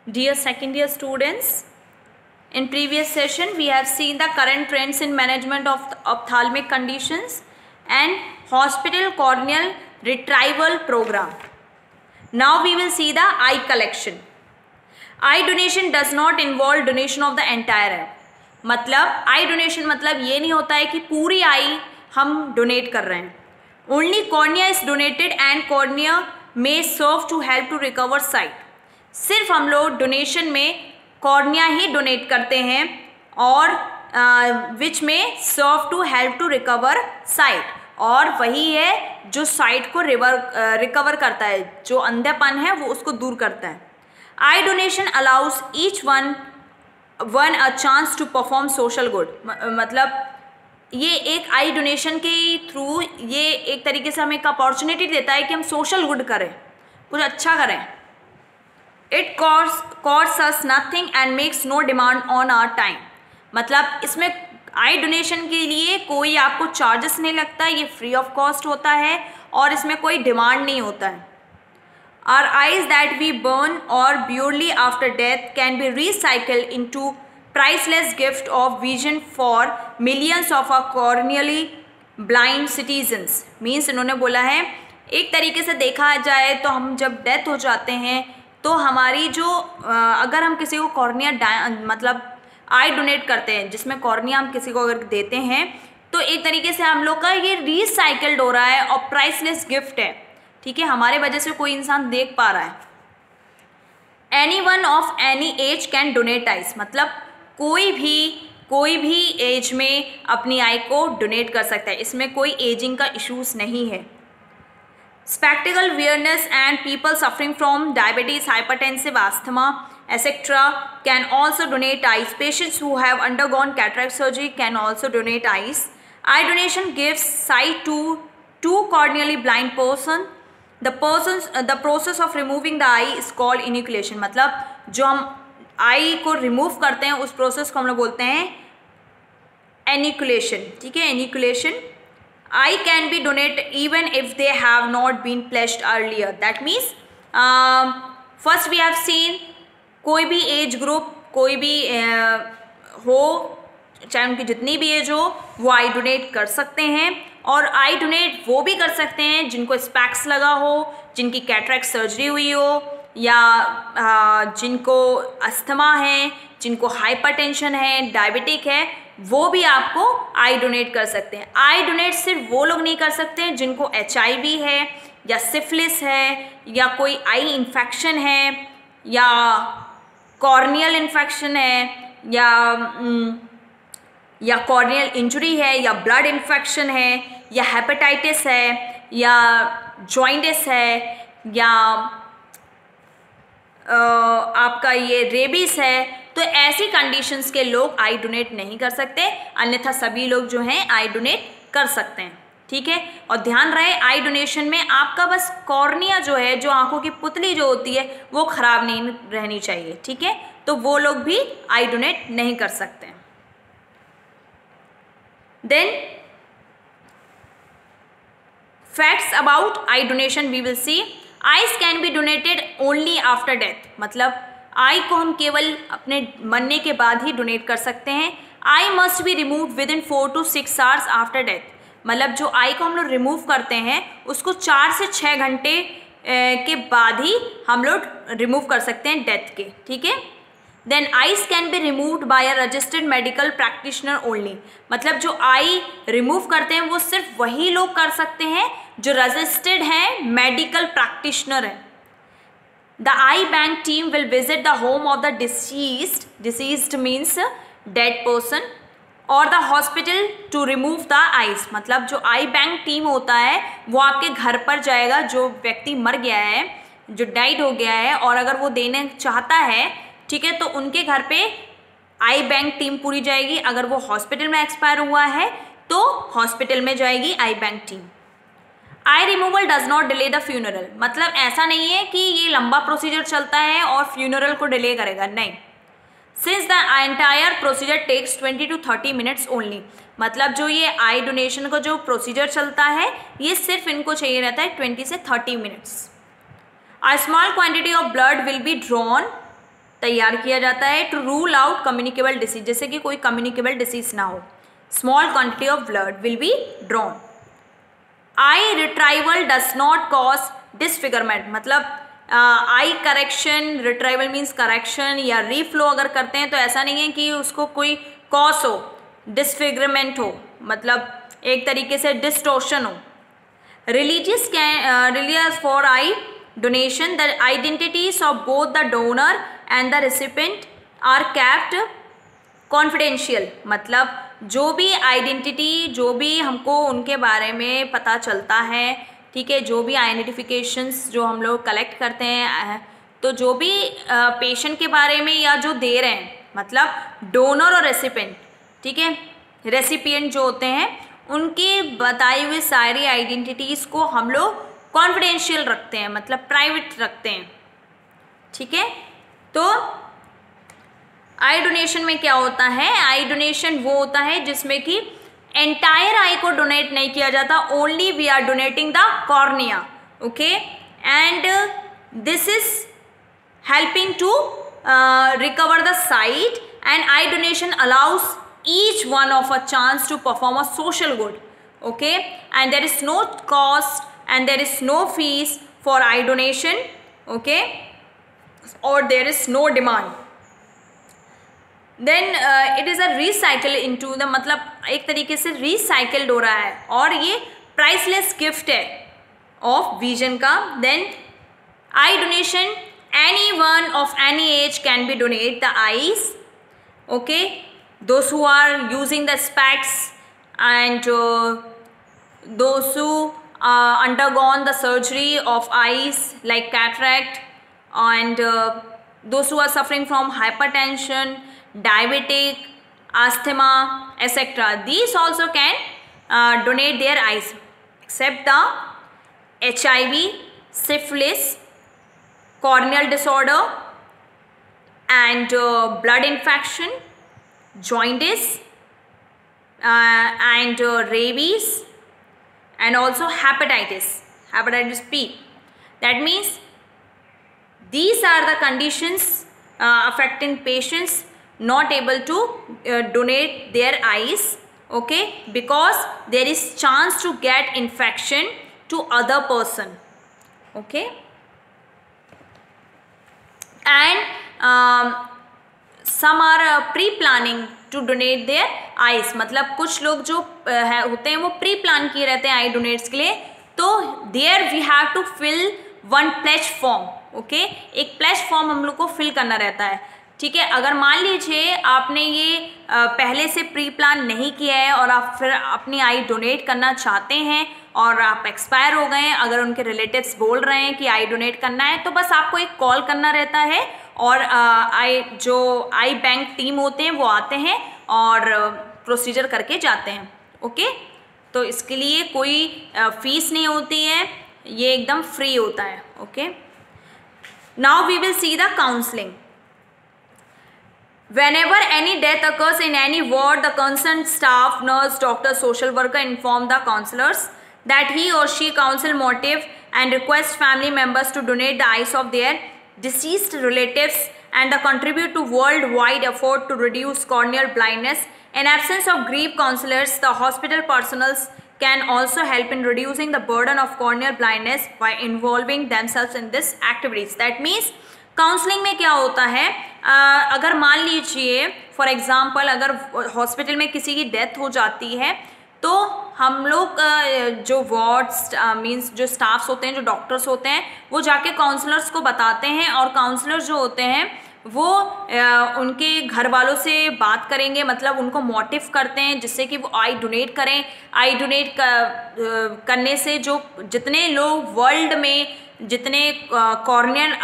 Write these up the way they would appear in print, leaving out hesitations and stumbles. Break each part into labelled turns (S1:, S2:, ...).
S1: Dear second year students, in previous session we have seen the current trends in management of ophthalmic conditions and hospital corneal retrieval program. Now we will see the eye collection. Eye donation does not involve donation of the entire eye. मतलब आई donation मतलब ये नहीं होता है कि पूरी आई हम donate कर रहे हैं. Only cornea is donated and cornea may serve to help to recover sight. सिर्फ हम लोग डोनेशन में कॉर्निया ही डोनेट करते हैं और विच में serve to help to recover sight. और वही है जो साइट को रिकवर करता है, जो अंधेपन है वो उसको दूर करता है. Eye donation allows each one a chance to perform social good. मतलब ये एक आई डोनेशन के थ्रू ये एक तरीके से हमें एक अपॉर्चुनिटी देता है कि हम सोशल गुड करें, कुछ अच्छा करें. It cost us nothing and makes no demand on our time. मतलब इसमें आई डोनेशन के लिए कोई आपको चार्जेस नहीं लगता, ये फ्री ऑफ कॉस्ट होता है और इसमें कोई डिमांड नहीं होता है. Our eyes that we burn or purely after death can be recycled into priceless gift of vision for millions of our corneally blind citizens. Means इन्होंने बोला है एक तरीके से देखा जाए तो हम जब डेथ हो जाते हैं तो हमारी जो अगर हम किसी को कॉर्निया मतलब आई डोनेट करते हैं जिसमें कॉर्निया हम किसी को अगर देते हैं तो एक तरीके से हम लोग का ये रिसाइकल्ड हो रहा है और प्राइसलेस गिफ्ट है. ठीक है, हमारे वजह से कोई इंसान देख पा रहा है. Any one of any as can donate eyes. मतलब कोई भी एज में अपनी आई को डोनेट कर सकता है, इसमें कोई एजिंग का इश्यूज नहीं है. Spectacle wearers and people suffering from diabetes, hypertensive, asthma etc. can also donate eyes. Patients who have undergone cataract surgery can also donate eyes. Eye donation gives sight to two corneally blind person. The process of removing the eye is called inoculation. मतलब जो हम आई को remove करते हैं उस process को हम लोग बोलते हैं एनिकुलेशन. ठीक है, enucleation. Eye can be donate even if they have not been placed earlier. That means first we have seen कोई भी एज ग्रुप कोई भी हो, चाहे उनकी जितनी भी एज हो, वो आई डोनेट कर सकते हैं. और आई डोनेट वो भी कर सकते हैं जिनको स्पेक्स लगा हो, जिनकी कैटरेक्ट सर्जरी हुई हो, या जिनको अस्थमा है, जिनको हाइपरटेंशन है, डायबिटिक है, वो भी आपको आई डोनेट कर सकते हैं. आई डोनेट सिर्फ वो लोग नहीं कर सकते हैं जिनको HIV है या सिफिलिस है या कोई आई इन्फेक्शन है या कॉर्नियल इन्फेक्शन है या कॉर्नियल इंजरी है या ब्लड इन्फेक्शन है या हेपेटाइटिस है या जॉइंटिस है या आपका ये रेबीज है. तो ऐसी कंडीशंस के लोग आई डोनेट नहीं कर सकते, अन्यथा सभी लोग जो हैं आई डोनेट कर सकते हैं. ठीक है, और ध्यान रहे आई डोनेशन में आपका बस कॉर्निया जो है, जो आंखों की पुतली जो होती है, वो खराब नहीं रहनी चाहिए. ठीक है, तो वो लोग भी आई डोनेट नहीं कर सकते. Then facts about eye donation we will see. Eyes can be donated only after death. मतलब आई को हम केवल अपने मरने के बाद ही डोनेट कर सकते हैं. I must be remove with in 4 to 6 hours after death. मतलब जो आई को हम लोग रिमूव करते हैं उसको 4 से 6 घंटे के बाद ही हम लोग रिमूव कर सकते हैं डेथ के. ठीक है. Then eyes can be removed by a registered medical practitioner only. मतलब जो आई रिमूव करते हैं वो सिर्फ वही लोग कर सकते हैं जो रजिस्टर्ड हैं, मेडिकल प्रैक्टिशनर हैं. The eye bank team will visit the home of the deceased means dead person और the hospital to remove the eyes. मतलब जो आई बैंक टीम होता है वो आपके घर पर जाएगा, जो व्यक्ति मर गया है, जो डाइड हो गया है, और अगर वो देने चाहता है, ठीक है, तो उनके घर पे आई बैंक टीम पूरी जाएगी. अगर वो हॉस्पिटल में एक्सपायर हुआ है तो हॉस्पिटल में जाएगी eye bank team. Eye removal does not delay the funeral. मतलब ऐसा नहीं है कि ये लंबा प्रोसीजर चलता है और फ्यूनरल को डिले करेगा, नहीं. Since the entire procedure takes 20 to 30 minutes only. मतलब जो ये आई डोनेशन का जो प्रोसीजर चलता है ये सिर्फ इनको चाहिए रहता है 20 से 30 minutes. A small quantity of blood will be drawn तैयार किया जाता है to rule out communicable disease, जैसे कि कोई कम्युनिकेबल डिसीज ना हो। Small quantity of blood will be drawn. Eye retrieval does not cause disfigurement, मतलब eye correction, retrieval means correction या रीफ्लो अगर करते हैं तो ऐसा नहीं है कि उसको कोई कॉज हो, डिसफिगरमेंट हो, मतलब एक तरीके से डिस्टोर्शन हो। Religious for eye donation, the identities of both the donor and the recipient are kept confidential, मतलब जो भी आइडेंटिटी, जो भी हमको उनके बारे में पता चलता है, ठीक है, जो भी आइडेंटिफिकेशंस जो हम लोग कलेक्ट करते हैं, तो जो भी पेशेंट के बारे में या जो दे रहे हैं, मतलब डोनर और रेसिपेंट, ठीक है, रेसिपिएंट जो होते हैं, उनकी बताई हुई सारी आइडेंटिटीज़ को हम लोग कॉन्फिडेंशियल रखते हैं, मतलब प्राइवेट रखते हैं, ठीक है। तो आई डोनेशन में क्या होता है, आई डोनेशन वो होता है जिसमें कि एंटायर आई को डोनेट नहीं किया जाता, only we are donating the cornea, okay, and this is helping to recover the sight, and eye donation allows each one of a chance to perform a social good, okay, and there is no cost and there is no fees for eye donation, okay, or there is no demand. Then it is a recycle into the, मतलब एक तरीके से recycled हो रहा है और ये priceless gift है of vision का। Then eye donation, anyone of any age can be donate the eyes, okay, those who are using the specs and those who undergone the surgery of eyes like cataract, and those who are suffering from hypertension, diabetic, asthma, etc. These also can donate their eyes, except the HIV, syphilis, corneal disorder, and blood infection, jaundice, and rabies, and also hepatitis B. That means these are the conditions affecting patients not able to donate their eyes, okay, because there is chance to get infection to other person, okay, and some are pre-planning to donate their eyes, मतलब कुछ लोग जो होते हैं वो pre plan किए रहते हैं आई डोनेट्स के लिए, तो there we have to fill one pledge form, okay, एक प्लेज फॉर्म हम लोग को फिल करना रहता है, ठीक है। अगर मान लीजिए आपने ये पहले से प्री प्लान नहीं किया है और आप फिर अपनी आई डोनेट करना चाहते हैं और आप एक्सपायर हो गए हैं, अगर उनके रिलेटिव्स बोल रहे हैं कि आई डोनेट करना है, तो बस आपको एक कॉल करना रहता है और जो आई बैंक टीम होते हैं वो आते हैं और प्रोसीजर करके जाते हैं, ओके। तो इसके लिए कोई फीस नहीं होती है, ये एकदम फ्री होता है, okay. Now we will see the counselling. Whenever any death occurs in any ward, the concerned staff, nurse, doctor, social worker inform the counselors that he or she counsel motive and request family members to donate the eyes of their deceased relatives and contribute to worldwide effort to reduce corneal blindness. In absence of grief counselors, the hospital personnel can also help in reducing the burden of corneal blindness by involving themselves in this activities. That means counselling में क्या होता है, अगर मान लीजिए for example अगर hospital में किसी की डेथ हो जाती है तो हम लोग जो वार्ड्स मींस जो स्टाफ्स होते हैं, जो डॉक्टर्स होते हैं, वो जाके काउंसलर्स को बताते हैं और काउंसलर जो होते हैं वो उनके घर वालों से बात करेंगे, मतलब उनको मोटिव करते हैं जिससे कि वो आई डोनेट करें। आई डोनेट करने से जो जितने लोग वर्ल्ड में जितने कॉर्नियल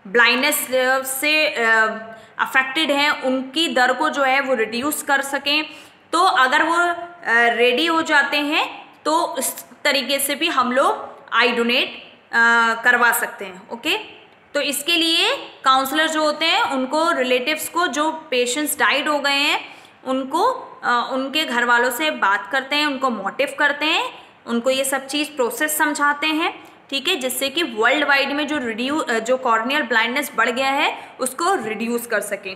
S1: ब्लाइंडनेस से अफेक्टेड हैं उनकी दर को जो है वो रिड्यूस कर सकें। तो अगर वो रेडी हो जाते हैं तो इस तरीके से भी हम लोग आई डोनेट करवा सकते हैं, ओके। तो इसके लिए काउंसलर जो होते हैं उनको रिलेटिव्स को, जो पेशेंट्स डाइड हो गए हैं उनको उनके घर वालों से बात करते हैं, उनको मोटिव करते हैं, उनको ये सब चीज़ प्रोसेस समझाते हैं, ठीक है, जिससे कि वर्ल्ड वाइड में जो कॉर्नियल ब्लाइंडनेस बढ़ गया है उसको रिड्यूस कर सकें।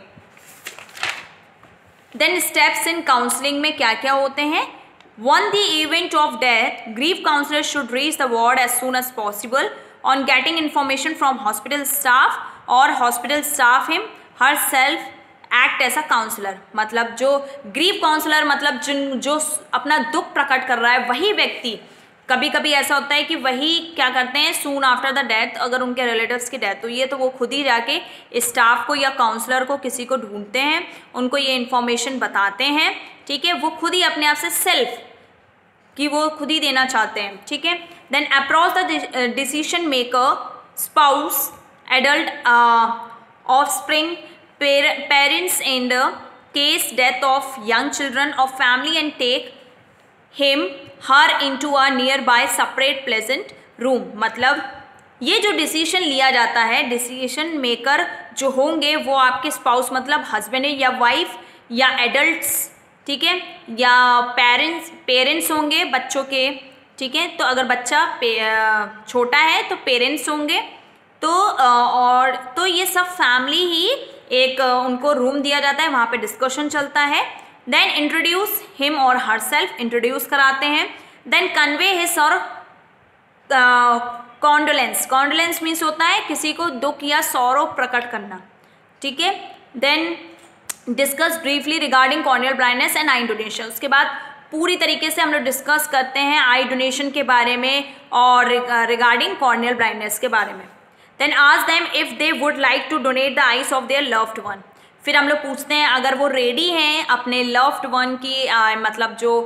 S1: देन स्टेप्स इन काउंसलिंग में क्या क्या होते हैं? On the event of death, grief counselors should reach the ward as soon as possible on getting information from hospital staff or hospital staff him herself act as a counselor। मतलब जो grief counsellor मतलब जो अपना दुख प्रकट कर रहा है वही व्यक्ति, कभी कभी ऐसा होता है कि वही क्या करते हैं, सून आफ्टर द डेथ अगर उनके रिलेटिव्स की डेथ हुई है तो वो खुद ही जाके स्टाफ को या काउंसलर को किसी को ढूंढते हैं, उनको ये इन्फॉर्मेशन बताते हैं, ठीक है, वो खुद ही अपने आप से सेल्फ कि वो खुद ही देना चाहते हैं, ठीक है। Then approach the decision maker, spouse, adult, offspring, parents and case death of young children of family and take him her into a nearby separate pleasant room. मतलब ये जो डिसीजन लिया जाता है, डिसीजन मेकर जो होंगे वो आपके स्पाउस मतलब हस्बैंड या वाइफ या एडल्ट्स, ठीक है, या पेरेंट्स होंगे बच्चों के, ठीक है। तो अगर बच्चा छोटा है तो पेरेंट्स होंगे, तो ये सब फैमिली ही एक उनको रूम दिया जाता है, वहाँ पे डिस्कशन चलता है। देन इंट्रोड्यूस हिम और हर सेल्फ, इंट्रोड्यूस कराते हैं। देन कन्वे हिज और कॉन्डोलेंस मीन्स होता है किसी को दुख या सौरव प्रकट करना, ठीक है। Then discuss briefly regarding corneal blindness and eye donation. उसके बाद पूरी तरीके से हम लोग डिस्कस करते हैं आई डोनेशन के बारे में और रिगार्डिंग कॉर्नियल ब्लाइंडनेस के बारे में। Then ask them if they would like to donate the eyes of their loved one. फिर हम लोग पूछते हैं अगर वो रेडी हैं अपने लव्ड वन की मतलब जो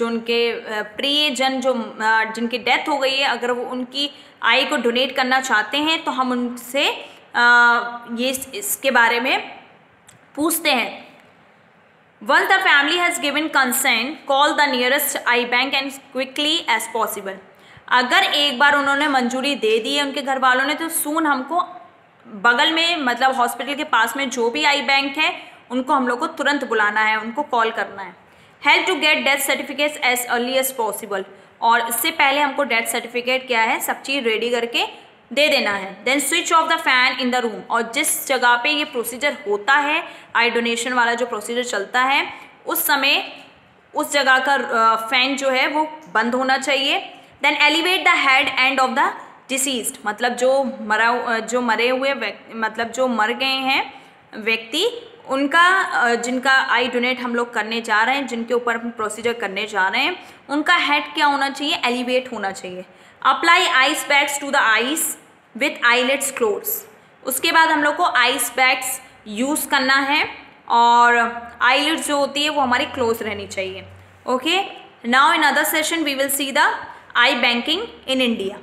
S1: उनके प्रियजन जिनकी डेथ हो गई है, अगर वो उनकी आई को डोनेट करना चाहते हैं तो हम उनसे ये इसके बारे में पूछते हैं। Once the family has given consent, call the nearest eye bank and quickly as possible। अगर एक बार उन्होंने मंजूरी दे दी है उनके घर वालों ने तो सून हमको बगल में मतलब हॉस्पिटल के पास में जो भी आई बैंक है उनको हम लोग को तुरंत बुलाना है, उनको कॉल करना है। Help to get death certificates as early as possible, और इससे पहले हमको डेथ सर्टिफिकेट क्या है सब चीज़ रेडी करके दे देना है। Then switch off the fan in the room, और जिस जगह पे ये प्रोसीजर होता है आई डोनेशन वाला जो प्रोसीजर चलता है उस समय उस जगह का फैन जो है वो बंद होना चाहिए। Then elevate the head end of the deceased, मतलब जो मरे हुए मतलब जो मर गए हैं व्यक्ति उनका जिनका आई डोनेट हम लोग करने जा रहे हैं, जिनके ऊपर हम प्रोसीजर करने जा रहे हैं, उनका हेड क्या होना चाहिए, एलिवेट होना चाहिए। Apply ice bags to the ice with eyelets close. उसके बाद हम लोग को आइस बैग्स यूज़ करना है और आईलिड्स जो होती है वो हमारी क्लोज रहनी चाहिए। Okay, now in other session we will see the eye banking in India.